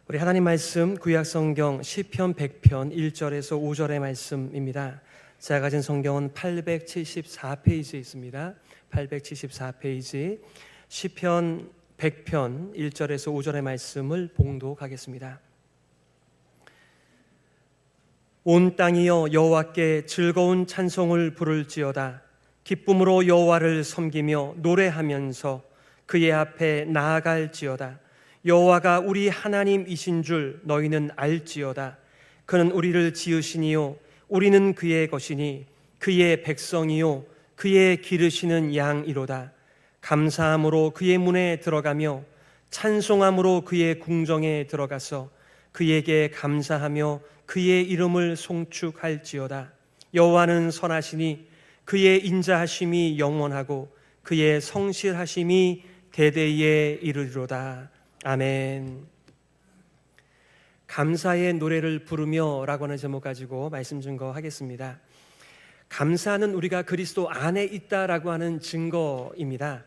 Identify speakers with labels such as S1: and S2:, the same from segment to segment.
S1: 우리 하나님 말씀 구약성경 시편 100편 1절에서 5절의 말씀입니다. 제가 가진 성경은 874페이지에 있습니다. 874페이지 시편 100편 1절에서 5절의 말씀을 봉독하겠습니다. 온 땅이여 여호와께 즐거운 찬송을 부를지어다. 기쁨으로 여호와를 섬기며 노래하면서 그의 앞에 나아갈지어다. 여호와가 우리 하나님이신 줄 너희는 알지어다. 그는 우리를 지으시니요 우리는 그의 것이니 그의 백성이요 그의 기르시는 양이로다. 감사함으로 그의 문에 들어가며 찬송함으로 그의 궁정에 들어가서 그에게 감사하며 그의 이름을 송축할지어다. 여호와는 선하시니 그의 인자하심이 영원하고 그의 성실하심이 대대에 이르리로다. 아멘. 감사의 노래를 부르며 라고 하는 제목 가지고 말씀 증거하겠습니다. 감사는 우리가 그리스도 안에 있다라고 하는 증거입니다.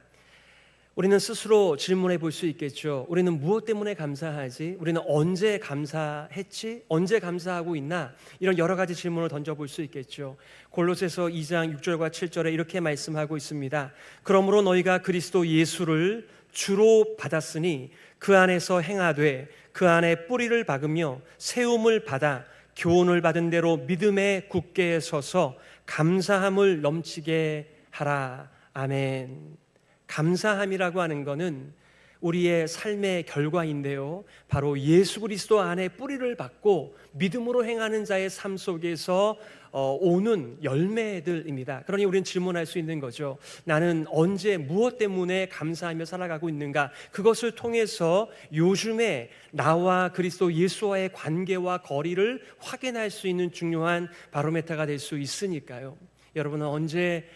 S1: 우리는 스스로 질문해 볼 수 있겠죠. 우리는 무엇 때문에 감사하지? 우리는 언제 감사했지? 언제 감사하고 있나? 이런 여러 가지 질문을 던져볼 수 있겠죠. 골로새서 2장 6절과 7절에 이렇게 말씀하고 있습니다. 그러므로 너희가 그리스도 예수를 주로 받았으니 그 안에서 행하되 그 안에 뿌리를 박으며 세움을 받아 교훈을 받은 대로 믿음에 굳게 서서 감사함을 넘치게 하라. 아멘. 감사함이라고 하는 것은 우리의 삶의 결과인데요, 바로 예수 그리스도 안에 뿌리를 박고 믿음으로 행하는 자의 삶 속에서 오는 열매들입니다. 그러니 우리는 질문할 수 있는 거죠. 나는 언제 무엇 때문에 감사하며 살아가고 있는가? 그것을 통해서 요즘에 나와 그리스도 예수와의 관계와 거리를 확인할 수 있는 중요한 바로메타가 될 수 있으니까요. 여러분은 언제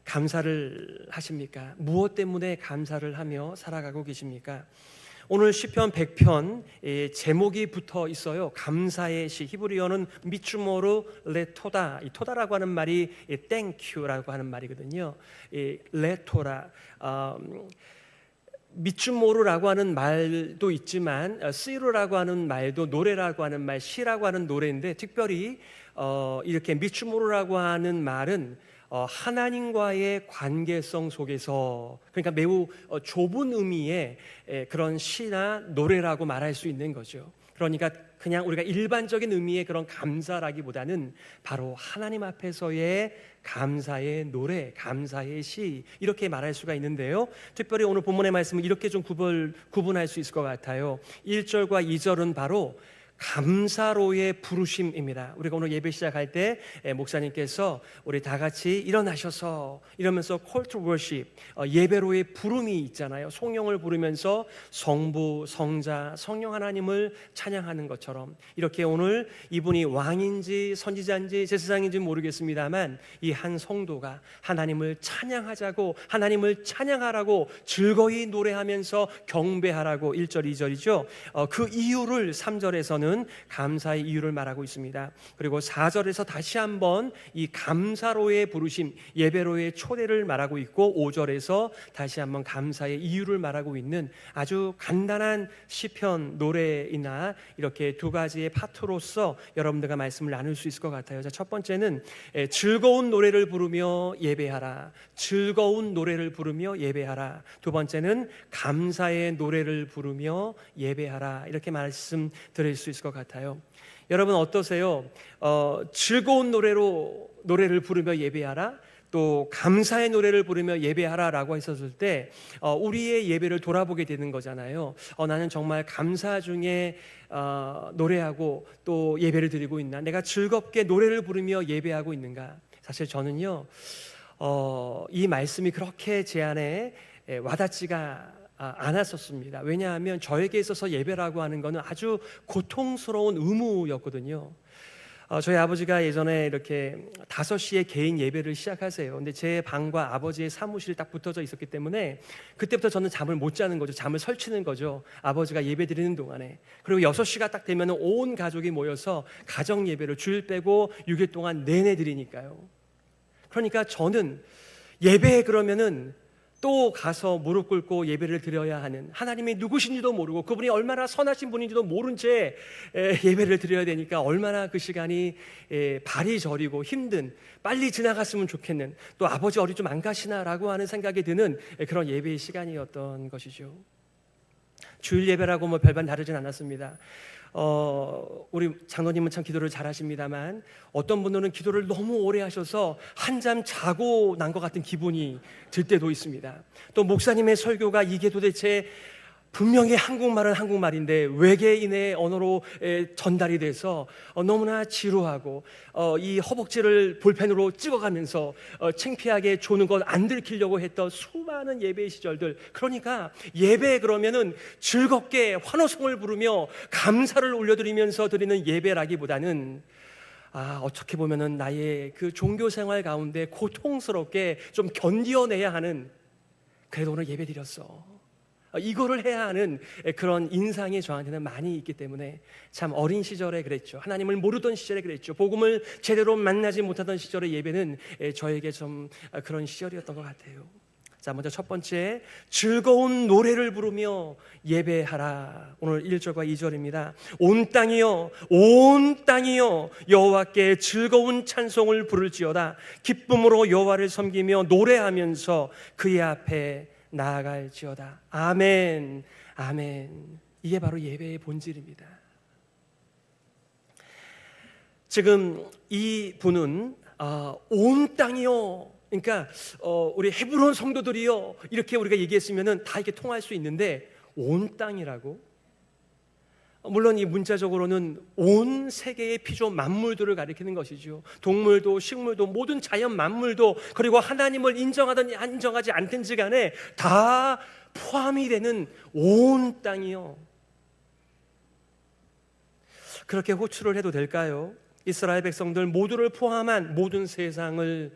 S1: 감사를 하십니까? 무엇 때문에 감사를 하며 살아가고 계십니까? 오늘 시편 100편 제목이 붙어 있어요. 감사의 시. 히브리어는 미추모르 레토다. 이 토다라고 하는 말이 땡큐라고 하는 말이거든요. 레토라. 미추모르라고 하는 말도 있지만 시루라고 하는 말도 노래라고 하는 말, 시라고 하는 노래인데, 특별히 이렇게 미추모르라고 하는 말은 하나님과의 관계성 속에서, 그러니까 매우 좁은 의미의 그런 시나 노래라고 말할 수 있는 거죠. 그러니까 그냥 우리가 일반적인 의미의 그런 감사라기보다는 바로 하나님 앞에서의 감사의 노래, 감사의 시, 이렇게 말할 수가 있는데요, 특별히 오늘 본문의 말씀을 이렇게 좀 구분할 수 있을 것 같아요. 1절과 2절은 바로 감사로의 부르심입니다. 우리가 오늘 예배 시작할 때 목사님께서 우리 다 같이 일어나셔서 이러면서 call to worship, 예배로의 부름이 있잖아요. 성령을 부르면서 성부, 성자, 성령 하나님을 찬양하는 것처럼, 이렇게 오늘 이분이 왕인지 선지자인지 제사장인지 모르겠습니다만 이 한 성도가 하나님을 찬양하자고, 하나님을 찬양하라고 즐거이 노래하면서 경배하라고 1절 2절이죠. 그 이유를 3절에서는 감사의 이유를 말하고 있습니다. 그리고 4절에서 다시 한번 이 감사로의 부르심, 예배로의 초대를 말하고 있고, 5절에서 다시 한번 감사의 이유를 말하고 있는 아주 간단한 시편 노래이나 이렇게 두 가지의 파트로서 여러분들과 말씀을 나눌 수 있을 것 같아요. 자, 첫 번째는 즐거운 노래를 부르며 예배하라. 즐거운 노래를 부르며 예배하라. 두 번째는 감사의 노래를 부르며 예배하라. 이렇게 말씀드릴 수 있을 것 같아요. 여러분 어떠세요? 즐거운 노래를 부르며 예배하라, 또 감사의 노래를 부르며 예배하라라고 했었을 때 우리의 예배를 돌아보게 되는 거잖아요. 나는 정말 감사 중에 노래하고 또 예배를 드리고 있나? 내가 즐겁게 노래를 부르며 예배하고 있는가? 사실 저는요, 이 말씀이 그렇게 제 안에 와닿지가 않았었습니다. 왜냐하면 저에게 있어서 예배라고 하는 것은 아주 고통스러운 의무였거든요. 저희 아버지가 예전에 이렇게 5시에 개인 예배를 시작하세요. 근데 제 방과 아버지의 사무실이 딱 붙어져 있었기 때문에 그때부터 저는 잠을 못 자는 거죠. 잠을 설치는 거죠, 아버지가 예배 드리는 동안에. 그리고 6시가 딱 되면 온 가족이 모여서 가정 예배를 주일 빼고 6일 동안 내내 드리니까요. 그러니까 저는 예배 그러면은 또 가서 무릎 꿇고 예배를 드려야 하는, 하나님이 누구신지도 모르고 그분이 얼마나 선하신 분인지도 모른 채 예배를 드려야 되니까 얼마나 그 시간이 발이 저리고 힘든, 빨리 지나갔으면 좋겠는, 또 아버지 어디 좀 안 가시나라고 하는 생각이 드는 그런 예배의 시간이었던 것이죠. 주일 예배라고 뭐 별반 다르진 않았습니다. 우리 장로님은 참 기도를 잘하십니다만 어떤 분들은 기도를 너무 오래 하셔서 한잠 자고 난 것 같은 기분이 들 때도 있습니다. 또 목사님의 설교가 이게 도대체 분명히 한국말은 한국말인데 외계인의 언어로 전달이 돼서 너무나 지루하고 이 허벅지를 볼펜으로 찍어가면서 창피하게 조는 것 안 들키려고 했던 수많은 예배의 시절들, 그러니까 예배 그러면은 즐겁게 환호성을 부르며 감사를 올려드리면서 드리는 예배라기보다는 어떻게 보면은 나의 그 종교생활 가운데 고통스럽게 좀 견뎌내야 하는, 그래도 오늘 예배 드렸어, 이거를 해야 하는 그런 인상이 저한테는 많이 있기 때문에 참 어린 시절에 그랬죠. 하나님을 모르던 시절에 그랬죠. 복음을 제대로 만나지 못하던 시절의 예배는 저에게 좀 그런 시절이었던 것 같아요. 자, 먼저 첫 번째, 즐거운 노래를 부르며 예배하라. 오늘 1절과 2절입니다. 온 땅이여, 온 땅이여, 여호와께 즐거운 찬송을 부를지어다. 기쁨으로 여호와를 섬기며 노래하면서 그의 앞에 나아갈지어다. 아멘, 아멘. 이게 바로 예배의 본질입니다. 지금 이 분은 온 땅이요, 그러니까 우리 헤브론 성도들이요, 이렇게 우리가 얘기했으면은 다 이렇게 통할 수 있는데 온 땅이라고? 물론 이 문자적으로는 온 세계의 피조 만물들을 가리키는 것이죠. 동물도 식물도 모든 자연 만물도, 그리고 하나님을 인정하든 인정하지 않든지 간에 다 포함이 되는 온 땅이요. 그렇게 호출을 해도 될까요? 이스라엘 백성들 모두를 포함한 모든 세상을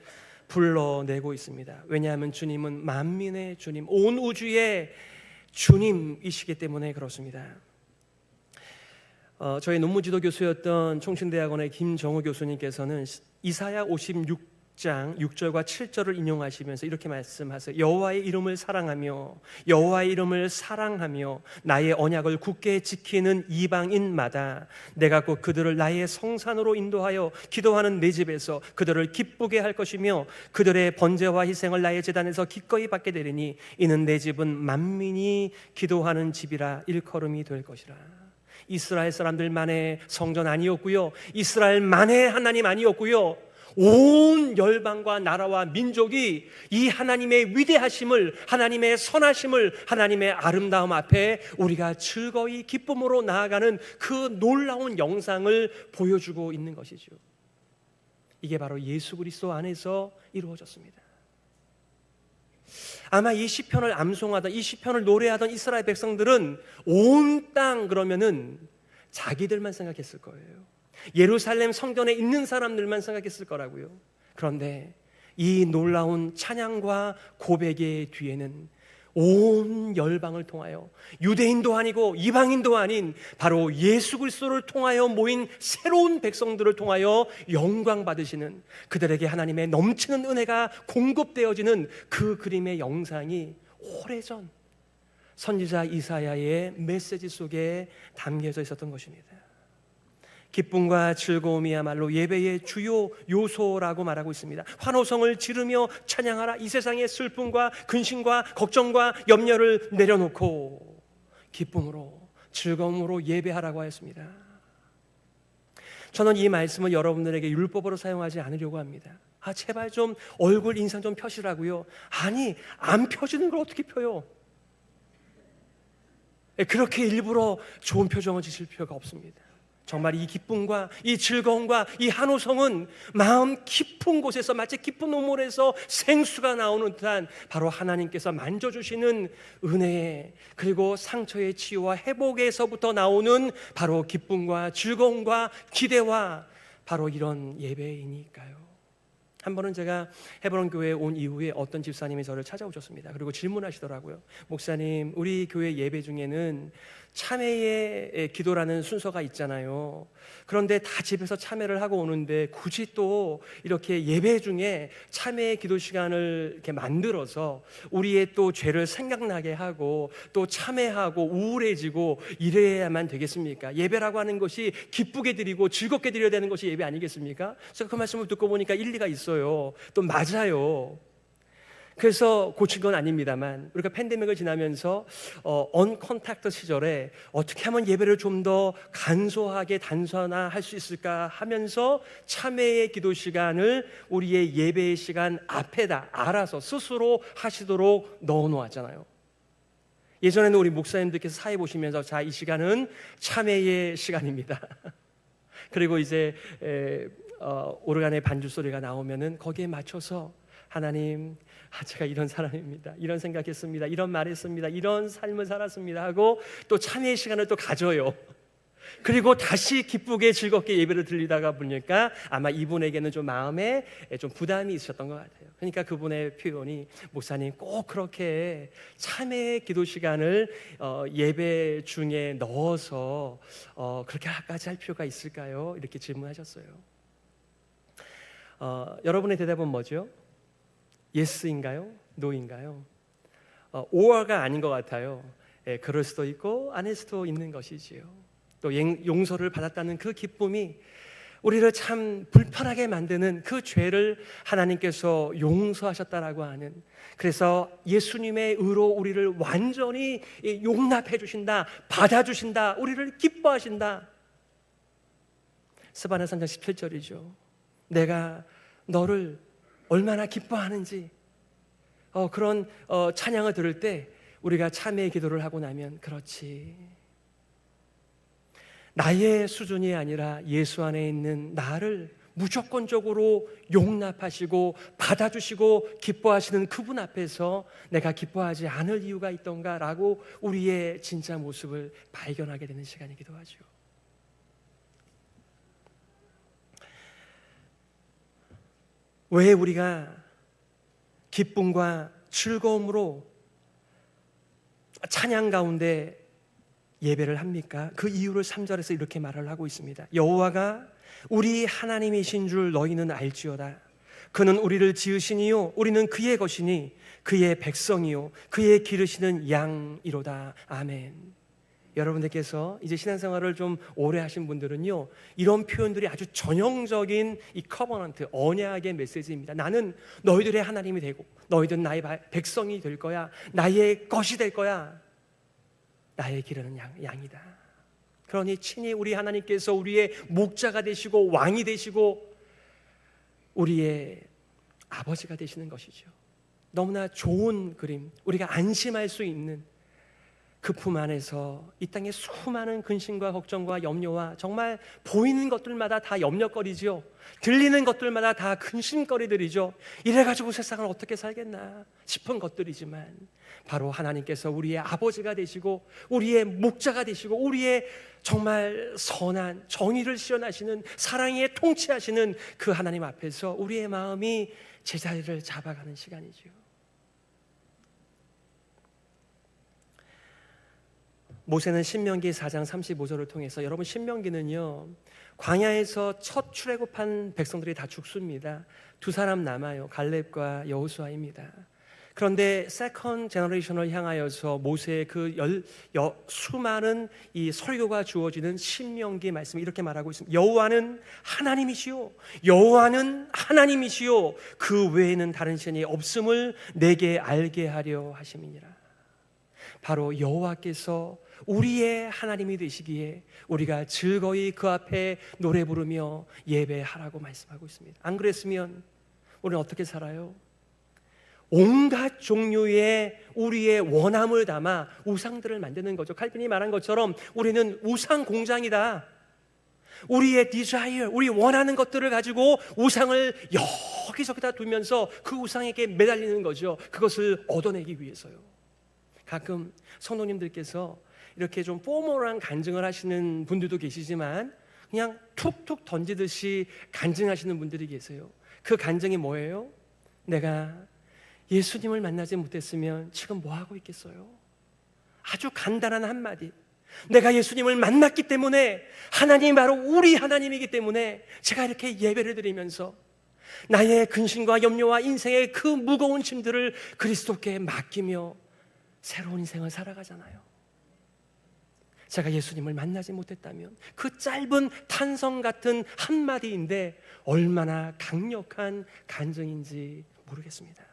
S1: 불러내고 있습니다. 왜냐하면 주님은 만민의 주님, 온 우주의 주님이시기 때문에 그렇습니다. 저희 논문지도 교수였던 총신대학원의 김정우 교수님께서는 이사야 56장 6절과 7절을 인용하시면서 이렇게 말씀하세요. 여호와의 이름을 사랑하며 여호와의 이름을 사랑하며 나의 언약을 굳게 지키는 이방인마다 내가 곧 그들을 나의 성산으로 인도하여 기도하는 내 집에서 그들을 기쁘게 할 것이며 그들의 번제와 희생을 나의 제단에서 기꺼이 받게 되리니 이는 내 집은 만민이 기도하는 집이라 일컬음이 될 것이라. 이스라엘 사람들만의 성전 아니었고요, 이스라엘만의 하나님 아니었고요, 온 열방과 나라와 민족이 이 하나님의 위대하심을, 하나님의 선하심을, 하나님의 아름다움 앞에 우리가 즐거이 기쁨으로 나아가는 그 놀라운 영상을 보여주고 있는 것이죠. 이게 바로 예수 그리스도 안에서 이루어졌습니다. 아마 이 시편을 암송하던, 이 시편을 노래하던 이스라엘 백성들은 온 땅 그러면은 자기들만 생각했을 거예요. 예루살렘 성전에 있는 사람들만 생각했을 거라고요. 그런데 이 놀라운 찬양과 고백의 뒤에는 온 열방을 통하여, 유대인도 아니고 이방인도 아닌 바로 예수 그리스도를 통하여 모인 새로운 백성들을 통하여 영광 받으시는, 그들에게 하나님의 넘치는 은혜가 공급되어지는 그 그림의 영상이 오래전 선지자 이사야의 메시지 속에 담겨져 있었던 것입니다. 기쁨과 즐거움이야말로 예배의 주요 요소라고 말하고 있습니다. 환호성을 지르며 찬양하라. 이 세상의 슬픔과 근심과 걱정과 염려를 내려놓고 기쁨으로 즐거움으로 예배하라고 하였습니다. 저는 이 말씀을 여러분들에게 율법으로 사용하지 않으려고 합니다. 제발 좀 얼굴 인상 좀 펴시라고요. 아니, 안 펴지는 걸 어떻게 펴요? 그렇게 일부러 좋은 표정을 지실 필요가 없습니다. 정말 이 기쁨과 이 즐거움과 이 한호성은 마음 깊은 곳에서, 마치 깊은 우물에서 생수가 나오는 듯한 바로 하나님께서 만져주시는 은혜, 그리고 상처의 치유와 회복에서부터 나오는 바로 기쁨과 즐거움과 기대와 바로 이런 예배이니까요. 한 번은 제가 헤브론 교회에 온 이후에 어떤 집사님이 저를 찾아오셨습니다. 그리고 질문하시더라고요. 목사님, 우리 교회 예배 중에는 참회의 기도라는 순서가 있잖아요. 그런데 다 집에서 참회를 하고 오는데 굳이 또 이렇게 예배 중에 참회의 기도 시간을 이렇게 만들어서 우리의 또 죄를 생각나게 하고 또 참회하고 우울해지고 이래야만 되겠습니까? 예배라고 하는 것이 기쁘게 드리고 즐겁게 드려야 되는 것이 예배 아니겠습니까? 그래서 그 말씀을 듣고 보니까 일리가 있어요. 또 맞아요. 그래서 고친 건 아닙니다만 우리가 팬데믹을 지나면서 언컨택트 시절에 어떻게 하면 예배를 좀 더 간소하게 단순화할 수 있을까 하면서 참회의 기도 시간을 우리의 예배의 시간 앞에다 알아서 스스로 하시도록 넣어놓았잖아요. 예전에는 우리 목사님들께서 사회 보시면서 자, 이 시간은 참회의 시간입니다. 그리고 이제 오르간의 반주 소리가 나오면은 거기에 맞춰서 하나님, 제가 이런 사람입니다. 이런 생각했습니다. 이런 말했습니다. 이런 삶을 살았습니다. 하고 또 참회의 시간을 또 가져요. 그리고 다시 기쁘게 즐겁게 예배를 드리다가 보니까 아마 이분에게는 좀 마음에 좀 부담이 있었던 것 같아요. 그러니까 그분의 표현이 목사님 꼭 그렇게 참회의 기도 시간을 예배 중에 넣어서 그렇게까지 할 필요가 있을까요? 이렇게 질문하셨어요. 여러분의 대답은 뭐죠? 예스인가요? 노인가요? or가 아닌 것 같아요. 그럴 수도 있고 아닐 수도 있는 것이지요. 또 용서를 받았다는 그 기쁨이 우리를 참 불편하게 만드는 그 죄를 하나님께서 용서하셨다라고 하는, 그래서 예수님의 의로 우리를 완전히 용납해 주신다, 받아주신다, 우리를 기뻐하신다. 스바냐 3장 17절이죠. 내가 너를 얼마나 기뻐하는지 그런 찬양을 들을 때 우리가 참회의 기도를 하고 나면 그렇지, 나의 수준이 아니라 예수 안에 있는 나를 무조건적으로 용납하시고 받아주시고 기뻐하시는 그분 앞에서 내가 기뻐하지 않을 이유가 있던가라고 우리의 진짜 모습을 발견하게 되는 시간이기도 하죠. 왜 우리가 기쁨과 즐거움으로 찬양 가운데 예배를 합니까? 그 이유를 3절에서 이렇게 말을 하고 있습니다. 여호와가 우리 하나님이신 줄 너희는 알지어다. 그는 우리를 지으시니요 우리는 그의 것이니 그의 백성이요 그의 기르시는 양이로다. 아멘. 여러분들께서 이제 신앙생활을 좀 오래 하신 분들은요, 이런 표현들이 아주 전형적인 이 커버넌트, 언약의 메시지입니다. 나는 너희들의 하나님이 되고 너희들은 나의 백성이 될 거야. 나의 것이 될 거야. 나의 기르는 양이다. 그러니 친히 우리 하나님께서 우리의 목자가 되시고 왕이 되시고 우리의 아버지가 되시는 것이죠. 너무나 좋은 그림, 우리가 안심할 수 있는 그 품 안에서 이 땅의 수많은 근심과 걱정과 염려와 정말 보이는 것들마다 다 염려거리죠. 들리는 것들마다 다 근심거리들이죠. 이래가지고 세상을 어떻게 살겠나 싶은 것들이지만 바로 하나님께서 우리의 아버지가 되시고 우리의 목자가 되시고 우리의 정말 선한 정의를 시연하시는 사랑에 통치하시는 그 하나님 앞에서 우리의 마음이 제자리를 잡아가는 시간이죠. 모세는 신명기 4장 35절을 통해서, 여러분 신명기는요 광야에서 첫 출애굽한 백성들이 다 죽습니다. 두 사람 남아요. 갈렙과 여호수아입니다. 그런데 세컨 제너레이션을 향하여서 모세의 그 수많은 이 설교가 주어지는 신명기 말씀이 이렇게 말하고 있습니다. 여호와는 하나님이시요 여호와는 하나님이시요 그 외에는 다른 신이 없음을 내게 알게 하려 하심이니라. 바로 여호와께서 우리의 하나님이 되시기에 우리가 즐거이 그 앞에 노래 부르며 예배하라고 말씀하고 있습니다. 안 그랬으면 우리는 어떻게 살아요? 온갖 종류의 우리의 원함을 담아 우상들을 만드는 거죠. 칼빈이 말한 것처럼 우리는 우상 공장이다. 우리의 desire, 우리 원하는 것들을 가지고 우상을 여기저기다 두면서 그 우상에게 매달리는 거죠. 그것을 얻어내기 위해서요. 가끔 성도님들께서 이렇게 좀 포멀한 간증을 하시는 분들도 계시지만 그냥 툭툭 던지듯이 간증하시는 분들이 계세요. 그 간증이 뭐예요? 내가 예수님을 만나지 못했으면 지금 뭐 하고 있겠어요? 아주 간단한 한마디. 내가 예수님을 만났기 때문에, 하나님이 바로 우리 하나님이기 때문에 제가 이렇게 예배를 드리면서 나의 근심과 염려와 인생의 그 무거운 짐들을 그리스도께 맡기며 새로운 인생을 살아가잖아요. 제가 예수님을 만나지 못했다면 그 짧은 탄성 같은 한마디인데 얼마나 강력한 간증인지 모르겠습니다.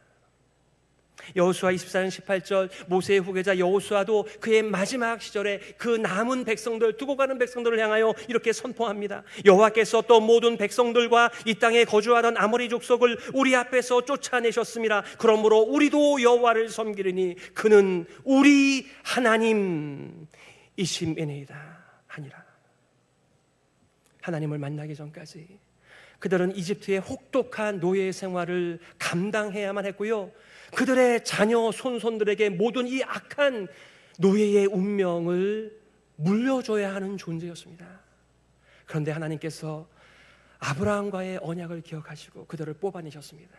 S1: 여호수아 24장 18절, 모세의 후계자 여호수아도 그의 마지막 시절에 그 남은 백성들, 두고 가는 백성들을 향하여 이렇게 선포합니다. 여호와께서 또 모든 백성들과 이 땅에 거주하던 아모리 족속을 우리 앞에서 쫓아내셨습니다. 그러므로 우리도 여호와를 섬기리니 그는 우리 하나님이심이니이다 하니라. 하나님을 만나기 전까지 그들은 이집트의 혹독한 노예 생활을 감당해야만 했고요, 그들의 자녀 손손들에게 모든 이 악한 노예의 운명을 물려줘야 하는 존재였습니다. 그런데 하나님께서 아브라함과의 언약을 기억하시고 그들을 뽑아내셨습니다.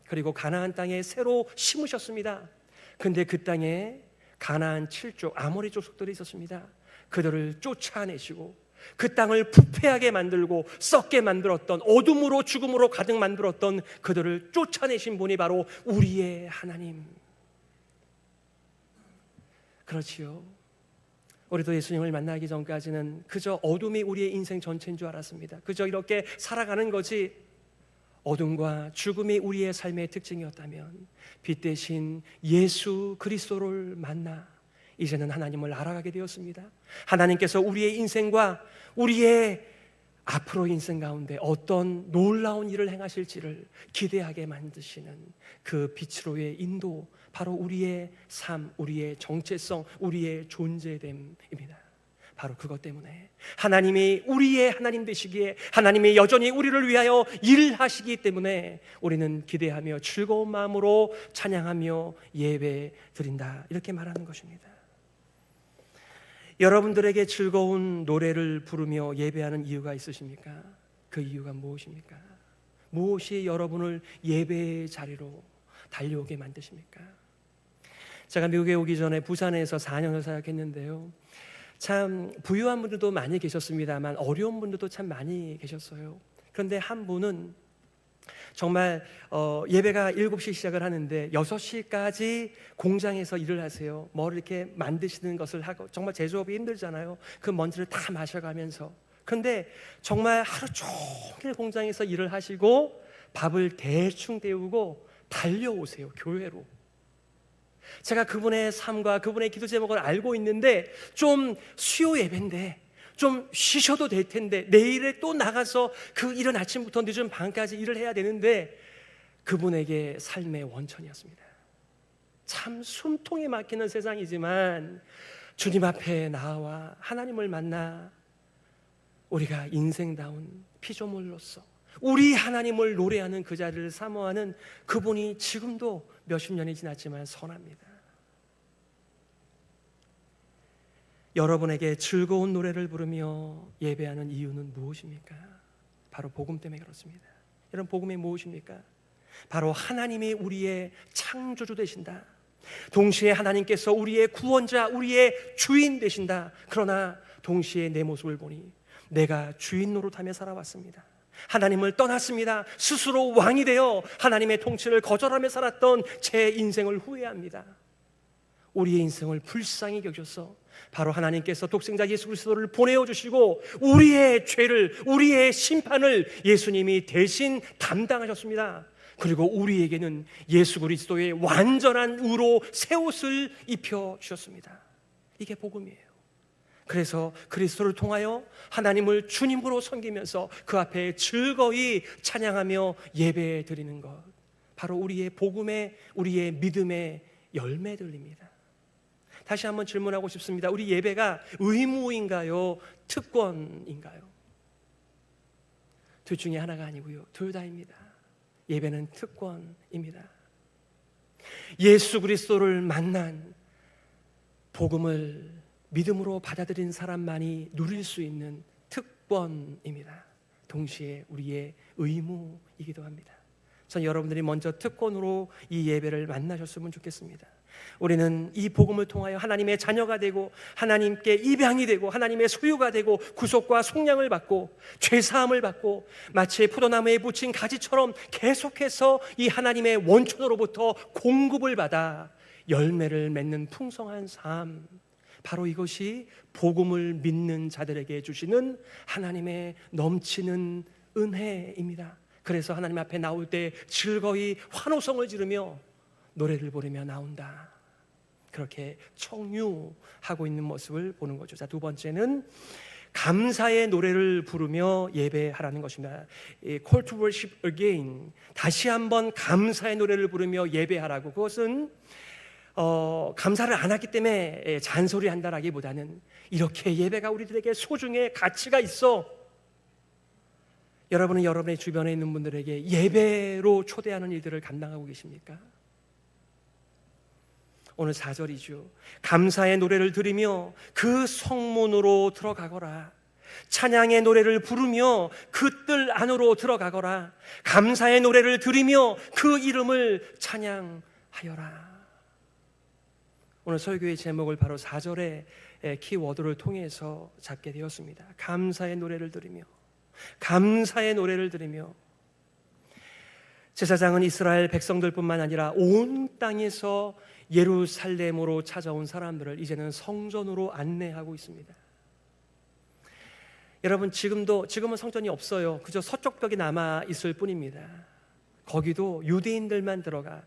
S1: 그리고 가나안 땅에 새로 심으셨습니다. 근데 그 땅에 가나안 7족 아모리 족속들이 있었습니다. 그들을 쫓아내시고 그 땅을 부패하게 만들고 썩게 만들었던, 어둠으로 죽음으로 가득 만들었던 그들을 쫓아내신 분이 바로 우리의 하나님. 그렇지요. 우리도 예수님을 만나기 전까지는 그저 어둠이 우리의 인생 전체인 줄 알았습니다. 그저 이렇게 살아가는 거지, 어둠과 죽음이 우리의 삶의 특징이었다면 빛 대신 예수 그리스도를 만나 이제는 하나님을 알아가게 되었습니다. 하나님께서 우리의 인생과 우리의 앞으로 인생 가운데 어떤 놀라운 일을 행하실지를 기대하게 만드시는 그 빛으로의 인도, 바로 우리의 삶, 우리의 정체성, 우리의 존재됨입니다. 바로 그것 때문에 하나님이 우리의 하나님 되시기에, 하나님이 여전히 우리를 위하여 일하시기 때문에 우리는 기대하며 즐거운 마음으로 찬양하며 예배 드린다, 이렇게 말하는 것입니다. 여러분들에게 즐거운 노래를 부르며 예배하는 이유가 있으십니까? 그 이유가 무엇입니까? 무엇이 여러분을 예배의 자리로 달려오게 만드십니까? 제가 미국에 오기 전에 부산에서 4년을 사역했는데요, 참 부유한 분들도 많이 계셨습니다만 어려운 분들도 참 많이 계셨어요. 그런데 한 분은 정말 예배가 7시 시작을 하는데 6시까지 공장에서 일을 하세요. 뭘 이렇게 만드시는 것을 하고, 정말 제조업이 힘들잖아요. 그 먼지를 다 마셔가면서. 그런데 정말 하루 종일 공장에서 일을 하시고 밥을 대충 때우고 달려오세요, 교회로. 제가 그분의 삶과 그분의 기도 제목을 알고 있는데, 좀 수요 예배인데 좀 쉬셔도 될 텐데, 내일에 또 나가서 그 이른 아침부터 늦은 밤까지 일을 해야 되는데, 그분에게 삶의 원천이었습니다. 참 숨통이 막히는 세상이지만 주님 앞에 나와 하나님을 만나 우리가 인생다운 피조물로서 우리 하나님을 노래하는 그 자리를 사모하는 그분이 지금도 몇십 년이 지났지만 선합니다. 여러분에게 즐거운 노래를 부르며 예배하는 이유는 무엇입니까? 바로 복음 때문에 그렇습니다. 여러분, 복음이 무엇입니까? 바로 하나님이 우리의 창조주 되신다. 동시에 하나님께서 우리의 구원자, 우리의 주인 되신다. 그러나 동시에 내 모습을 보니 내가 주인 노릇하며 살아왔습니다. 하나님을 떠났습니다. 스스로 왕이 되어 하나님의 통치를 거절하며 살았던 제 인생을 후회합니다. 우리의 인생을 불쌍히 여겨서 바로 하나님께서 독생자 예수 그리스도를 보내어 주시고 우리의 죄를, 우리의 심판을 예수님이 대신 담당하셨습니다. 그리고 우리에게는 예수 그리스도의 완전한 의로 새 옷을 입혀 주셨습니다. 이게 복음이에요. 그래서 그리스도를 통하여 하나님을 주님으로 섬기면서 그 앞에 즐거이 찬양하며 예배 드리는 것, 바로 우리의 복음의, 우리의 믿음의 열매들입니다. 다시 한번 질문하고 싶습니다. 우리 예배가 의무인가요? 특권인가요? 둘 중에 하나가 아니고요, 둘 다입니다. 예배는 특권입니다. 예수 그리스도를 만난 복음을 믿음으로 받아들인 사람만이 누릴 수 있는 특권입니다. 동시에 우리의 의무이기도 합니다. 전 여러분들이 먼저 특권으로 이 예배를 만나셨으면 좋겠습니다. 우리는 이 복음을 통하여 하나님의 자녀가 되고 하나님께 입양이 되고 하나님의 소유가 되고 구속과 속량을 받고 죄사함을 받고 마치 포도나무에 붙인 가지처럼 계속해서 이 하나님의 원천으로부터 공급을 받아 열매를 맺는 풍성한 삶, 바로 이것이 복음을 믿는 자들에게 주시는 하나님의 넘치는 은혜입니다. 그래서 하나님 앞에 나올 때 즐거이 환호성을 지르며 노래를 부르며 나온다. 그렇게 청유하고 있는 모습을 보는 거죠. 자, 두 번째는 감사의 노래를 부르며 예배하라는 것입니다. Call to worship again, 다시 한번 감사의 노래를 부르며 예배하라고. 그것은 감사를 안 했기 때문에 잔소리한다라기보다는 이렇게 예배가 우리들에게 소중해 가치가 있어. 여러분은 여러분의 주변에 있는 분들에게 예배로 초대하는 일들을 감당하고 계십니까? 오늘 4절이죠. 감사의 노래를 들으며 그 성문으로 들어가거라. 찬양의 노래를 부르며 그 뜰 안으로 들어가거라. 감사의 노래를 들으며 그 이름을 찬양하여라. 오늘 설교의 제목을 바로 4절의 키워드를 통해서 잡게 되었습니다. 감사의 노래를 들으며, 감사의 노래를 들으며. 제사장은 이스라엘 백성들뿐만 아니라 온 땅에서 예루살렘으로 찾아온 사람들을 이제는 성전으로 안내하고 있습니다. 여러분, 지금은 성전이 없어요. 그저 서쪽 벽이 남아 있을 뿐입니다. 거기도 유대인들만 들어가,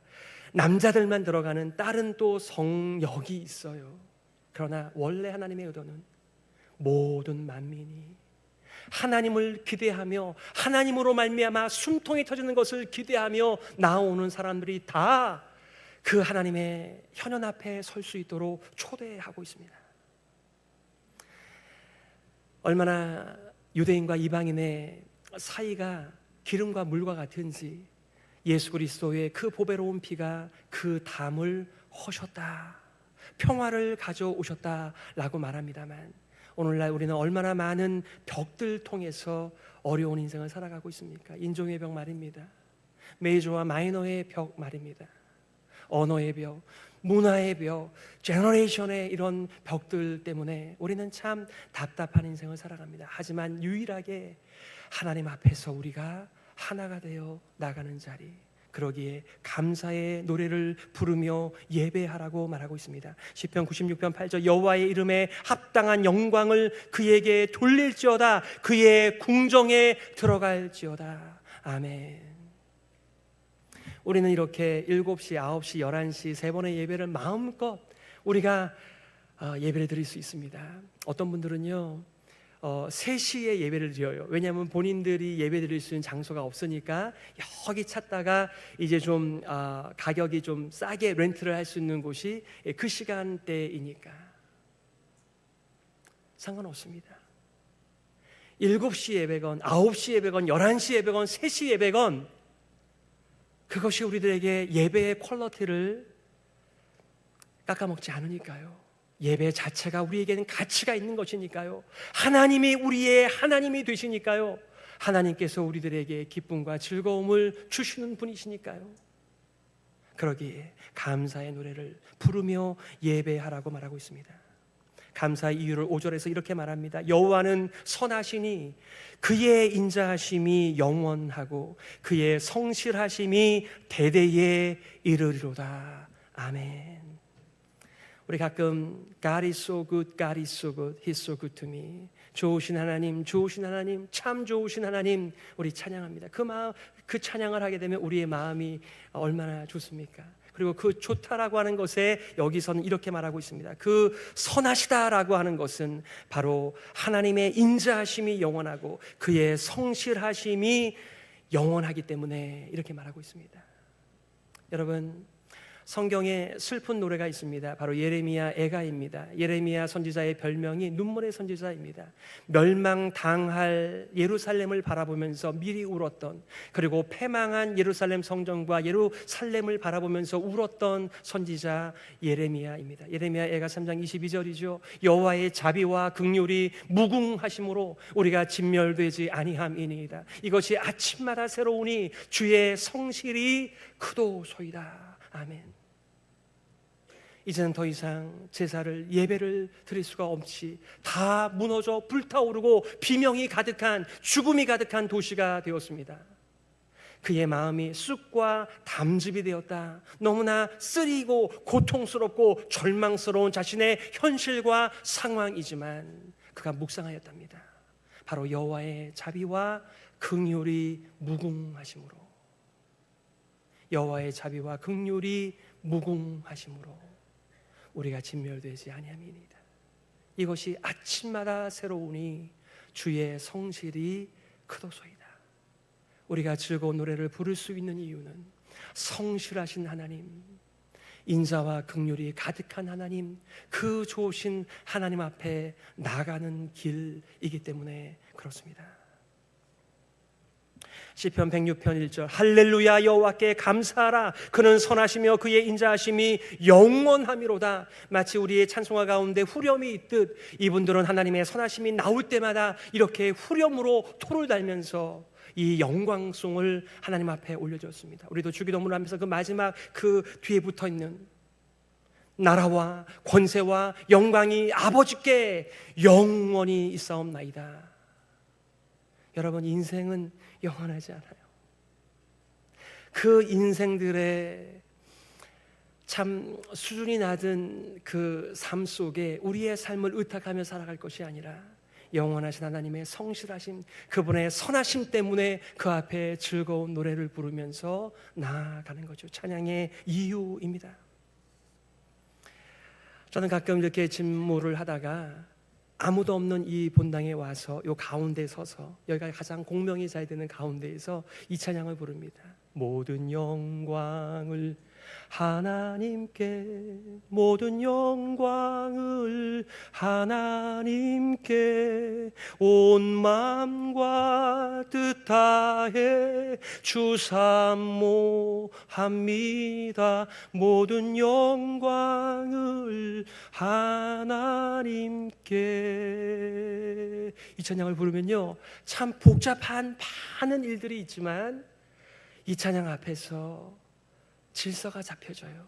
S1: 남자들만 들어가는 다른 또 성역이 있어요. 그러나 원래 하나님의 의도는 모든 만민이 하나님을 기대하며 하나님으로 말미암아 숨통이 터지는 것을 기대하며 나오는 사람들이 다 그 하나님의 현현 앞에 설 수 있도록 초대하고 있습니다. 얼마나 유대인과 이방인의 사이가 기름과 물과 같은지 예수 그리스도의 그 보배로운 피가 그 담을 허셨다, 평화를 가져오셨다라고 말합니다만, 오늘날 우리는 얼마나 많은 벽들 통해서 어려운 인생을 살아가고 있습니까? 인종의 벽 말입니다. 메이저와 마이너의 벽 말입니다. 언어의 벽, 문화의 벽, 제너레이션의 이런 벽들 때문에 우리는 참 답답한 인생을 살아갑니다. 하지만 유일하게 하나님 앞에서 우리가 하나가 되어 나가는 자리, 그러기에 감사의 노래를 부르며 예배하라고 말하고 있습니다. 시편 96편 8절, 여호와의 이름에 합당한 영광을 그에게 돌릴지어다, 그의 궁정에 들어갈지어다. 아멘. 우리는 이렇게 7시, 9시, 11시 세 번의 예배를 마음껏 우리가 예배를 드릴 수 있습니다. 어떤 분들은요 3시에 예배를 드려요. 왜냐하면 본인들이 예배 드릴 수 있는 장소가 없으니까 여기 찾다가 이제 좀 가격이 좀 싸게 렌트를 할 수 있는 곳이 그 시간대이니까 상관없습니다. 7시 예배건 9시 예배건 11시 예배건 3시 예배건 그것이 우리들에게 예배의 퀄리티를 깎아먹지 않으니까요. 예배 자체가 우리에게는 가치가 있는 것이니까요. 하나님이 우리의 하나님이 되시니까요. 하나님께서 우리들에게 기쁨과 즐거움을 주시는 분이시니까요. 그러기에 감사의 노래를 부르며 예배하라고 말하고 있습니다. 감사의 이유를 5절에서 이렇게 말합니다. 여호와는 선하시니 그의 인자하심이 영원하고 그의 성실하심이 대대에 이르리로다. 아멘. 우리 가끔 God is so good, God is so good, He's so good to me. 좋으신 하나님, 좋으신 하나님, 참 좋으신 하나님, 우리 찬양합니다. 그 찬양을 하게 되면 우리의 마음이 얼마나 좋습니까? 그리고 그 좋다라고 하는 것에 여기서는 이렇게 말하고 있습니다. 그 선하시다라고 하는 것은 바로 하나님의 인자하심이 영원하고 그의 성실하심이 영원하기 때문에 이렇게 말하고 있습니다. 여러분, 성경에 슬픈 노래가 있습니다. 바로 예레미야 애가입니다. 예레미야 선지자의 별명이 눈물의 선지자입니다. 멸망당할 예루살렘을 바라보면서 미리 울었던, 그리고 패망한 예루살렘 성전과 예루살렘을 바라보면서 울었던 선지자 예레미야입니다. 예레미야 애가 3장 22절이죠. 여호와의 자비와 긍휼이 무궁하심으로 우리가 진멸되지 아니함이니이다. 이것이 아침마다 새로우니 주의 성실이 크도소이다. 아멘. 이제는 더 이상 제사를, 예배를 드릴 수가 없이 다 무너져 불타오르고 비명이 가득한, 죽음이 가득한 도시가 되었습니다. 그의 마음이 쑥과 담즙이 되었다. 너무나 쓰리고 고통스럽고 절망스러운 자신의 현실과 상황이지만 그가 묵상하였답니다. 바로 여호와의 자비와 긍휼이 무궁하심으로, 여호와의 자비와 긍휼이 무궁하심으로 우리가 진멸되지 아니함이니이다. 이것이 아침마다 새로우니 주의 성실이 크도소이다. 우리가 즐거운 노래를 부를 수 있는 이유는 성실하신 하나님, 인자와 긍휼이 가득한 하나님, 그 좋으신 하나님 앞에 나가는 길이기 때문에 그렇습니다. 시편 106편 1절, 할렐루야 여호와께 감사하라. 그는 선하시며 그의 인자하심이 영원하미로다. 마치 우리의 찬송가 가운데 후렴이 있듯 이분들은 하나님의 선하심이 나올 때마다 이렇게 후렴으로 토를 달면서 이 영광송을 하나님 앞에 올려줬습니다. 우리도 주기도문을 하면서 그 마지막 그 뒤에 붙어있는 나라와 권세와 영광이 아버지께 영원히 있사옵나이다. 여러분, 인생은 영원하지 않아요. 그 인생들의 참 수준이 낮은 그 삶 속에 우리의 삶을 의탁하며 살아갈 것이 아니라 영원하신 하나님의 성실하심, 그분의 선하심 때문에 그 앞에 즐거운 노래를 부르면서 나아가는 거죠. 찬양의 이유입니다. 저는 가끔 이렇게 집무를 하다가 아무도 없는 이 본당에 와서 요 가운데 서서, 여기가 가장 공명이 잘 되는 가운데에서 이 찬양을 부릅니다. 모든 영광을 하나님께, 모든 영광을 하나님께 온 마음과 뜻 다해 주사모합니다. 모든 영광을 하나님께. 이 찬양을 부르면요, 참 복잡한 많은 일들이 있지만 이 찬양 앞에서 질서가 잡혀져요.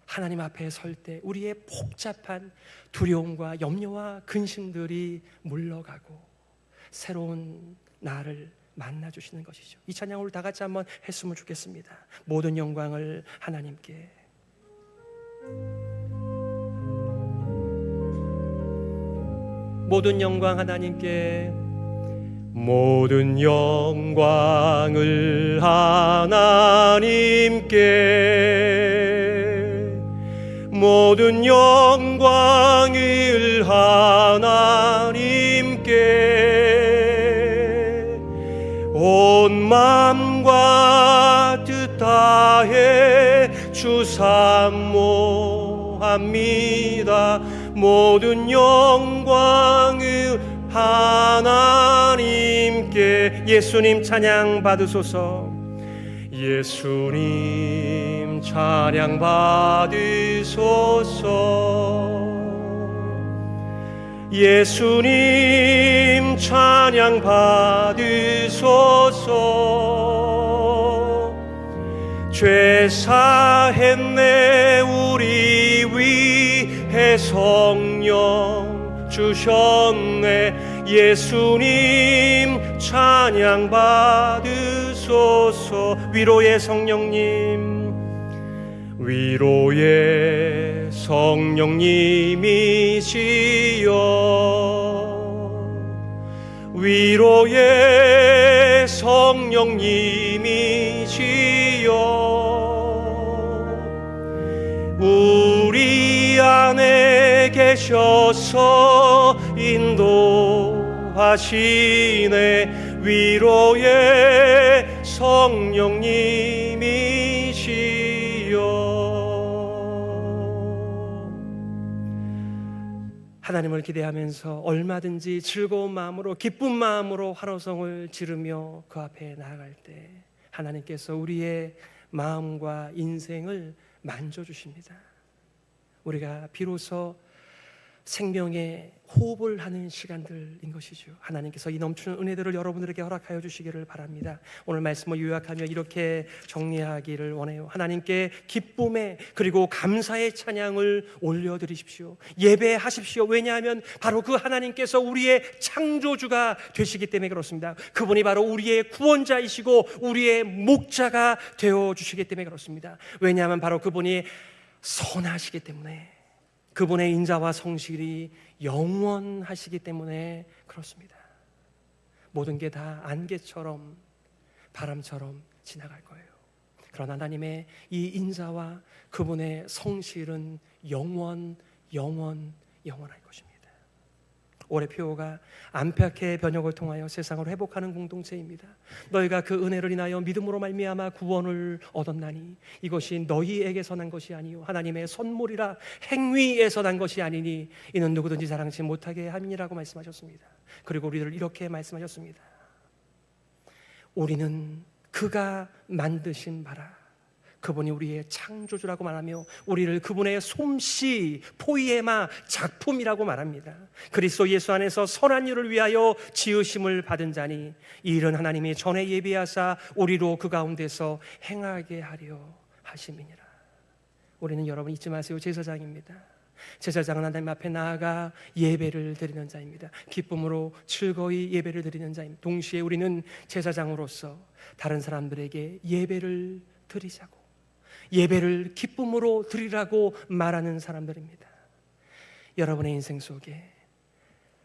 S1: 하나님 앞에 설 때 우리의 복잡한 두려움과 염려와 근심들이 물러가고 새로운 나를 만나주시는 것이죠. 이 찬양을 다 같이 한번 했으면 좋겠습니다. 모든 영광을 하나님께. 모든 영광 하나님께, 모든 영광을 하나님께, 모든 영광을 하나님께 온 마음과 뜻 다해 주사모합니다. 모든 영광을 하나님께. 예수님 찬양 받으소서. 예수님 찬양 받으소서. 예수님 찬양 받으소서. 죄 사했네 우리 위해 성령 주셨네. 예수님 찬양 받으소서. 위로의 성령님, 위로의 성령님이시여, 위로의 성령님이시여, 우리 안에 계셔서 인도하시네. 위로의 성령님이시여. 하나님을 기대하면서 얼마든지 즐거운 마음으로, 기쁜 마음으로 환호성을 지르며 그 앞에 나아갈 때 하나님께서 우리의 마음과 인생을 만져주십니다. 우리가 비로소 생명의 호흡을 하는 시간들인 것이죠. 하나님께서 이 넘치는 은혜들을 여러분들에게 허락하여 주시기를 바랍니다. 오늘 말씀을 요약하며 이렇게 정리하기를 원해요. 하나님께 기쁨의 그리고 감사의 찬양을 올려드리십시오. 예배하십시오. 왜냐하면 바로 그 하나님께서 우리의 창조주가 되시기 때문에 그렇습니다. 그분이 바로 우리의 구원자이시고 우리의 목자가 되어주시기 때문에 그렇습니다. 왜냐하면 바로 그분이 선하시기 때문에, 그분의 인자와 성실이 영원하시기 때문에 그렇습니다. 모든 게 다 안개처럼 바람처럼 지나갈 거예요. 그러나 하나님의 이 인자와 그분의 성실은 영원할 것입니다. 올해 표어가 안팎의 변혁을 통하여 세상을 회복하는 공동체입니다. 너희가 그 은혜를 인하여 믿음으로 말미암아 구원을 얻었나니 이것이 너희에게서 난 것이 아니요 하나님의 선물이라 행위에서 난 것이 아니니 이는 누구든지 자랑치 못하게 함이라고 말씀하셨습니다. 그리고 우리를 이렇게 말씀하셨습니다. 우리는 그가 만드신 바라, 그분이 우리의 창조주라고 말하며 우리를 그분의 솜씨 포이에마 작품이라고 말합니다. 그리스도 예수 안에서 선한 일을 위하여 지으심을 받은 자니 이 일은 하나님이 전에 예비하사 우리로 그 가운데서 행하게 하려 하심이니라. 우리는 여러분 잊지 마세요. 제사장입니다. 제사장은 하나님 앞에 나아가 예배를 드리는 자입니다. 기쁨으로 즐거이 예배를 드리는 자입니다. 동시에 우리는 제사장으로서 다른 사람들에게 예배를 드리자고, 예배를 기쁨으로 드리라고 말하는 사람들입니다. 여러분의 인생 속에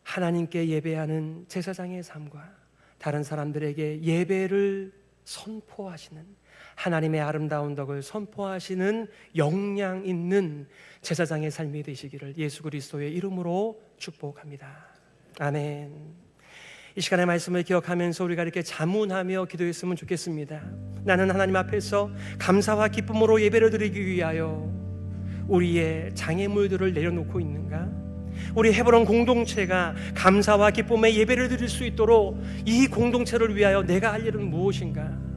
S1: 하나님께 예배하는 제사장의 삶과 다른 사람들에게 예배를 선포하시는, 하나님의 아름다운 덕을 선포하시는 역량 있는 제사장의 삶이 되시기를 예수 그리스도의 이름으로 축복합니다. 아멘. 이 시간의 말씀을 기억하면서 우리가 이렇게 자문하며 기도했으면 좋겠습니다. 나는 하나님 앞에서 감사와 기쁨으로 예배를 드리기 위하여 우리의 장애물들을 내려놓고 있는가? 우리 헤브론 공동체가 감사와 기쁨의 예배를 드릴 수 있도록 이 공동체를 위하여 내가 할 일은 무엇인가?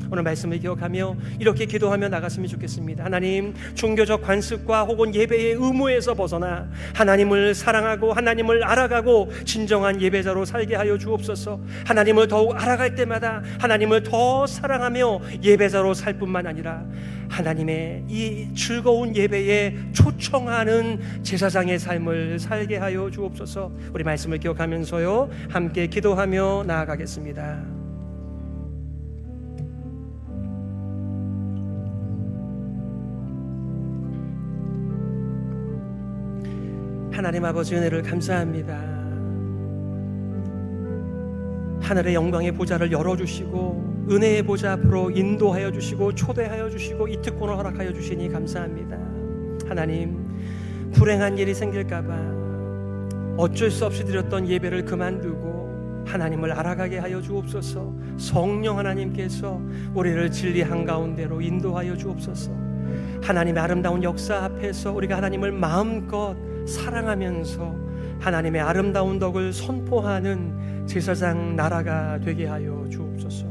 S1: 오늘 말씀을 기억하며 이렇게 기도하며 나갔으면 좋겠습니다. 하나님, 종교적 관습과 혹은 예배의 의무에서 벗어나 하나님을 사랑하고 하나님을 알아가고 진정한 예배자로 살게 하여 주옵소서. 하나님을 더욱 알아갈 때마다 하나님을 더 사랑하며 예배자로 살 뿐만 아니라 하나님의 이 즐거운 예배에 초청하는 제사장의 삶을 살게 하여 주옵소서. 우리 말씀을 기억하면서요 함께 기도하며 나아가겠습니다. 하나님 아버지, 은혜를 감사합니다. 하늘의 영광의 보좌를 열어주시고 은혜의 보좌 앞으로 인도하여 주시고 초대하여 주시고 이 특권을 허락하여 주시니 감사합니다. 하나님, 불행한 일이 생길까봐 어쩔 수 없이 드렸던 예배를 그만두고 하나님을 알아가게 하여 주옵소서. 성령 하나님께서 우리를 진리 한가운데로 인도하여 주옵소서. 하나님의 아름다운 역사 앞에서 우리가 하나님을 마음껏 사랑하면서 하나님의 아름다운 덕을 선포하는 제사장 나라가 되게 하여 주옵소서.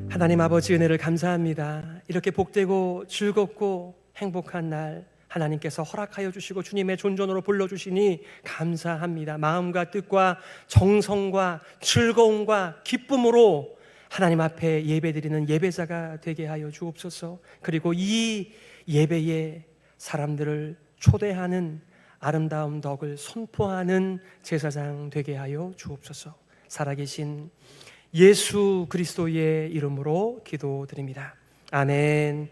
S1: 하나님 아버지, 은혜를 감사합니다. 이렇게 복되고 즐겁고 행복한 날 하나님께서 허락하여 주시고 주님의 존전으로 불러주시니 감사합니다. 마음과 뜻과 정성과 즐거움과 기쁨으로 하나님 앞에 예배드리는 예배자가 되게 하여 주옵소서. 그리고 이 예배에 사람들을 초대하는 아름다운 덕을 선포하는 제사장 되게 하여 주옵소서. 살아계신 예수 그리스도의 이름으로 기도드립니다. 아멘.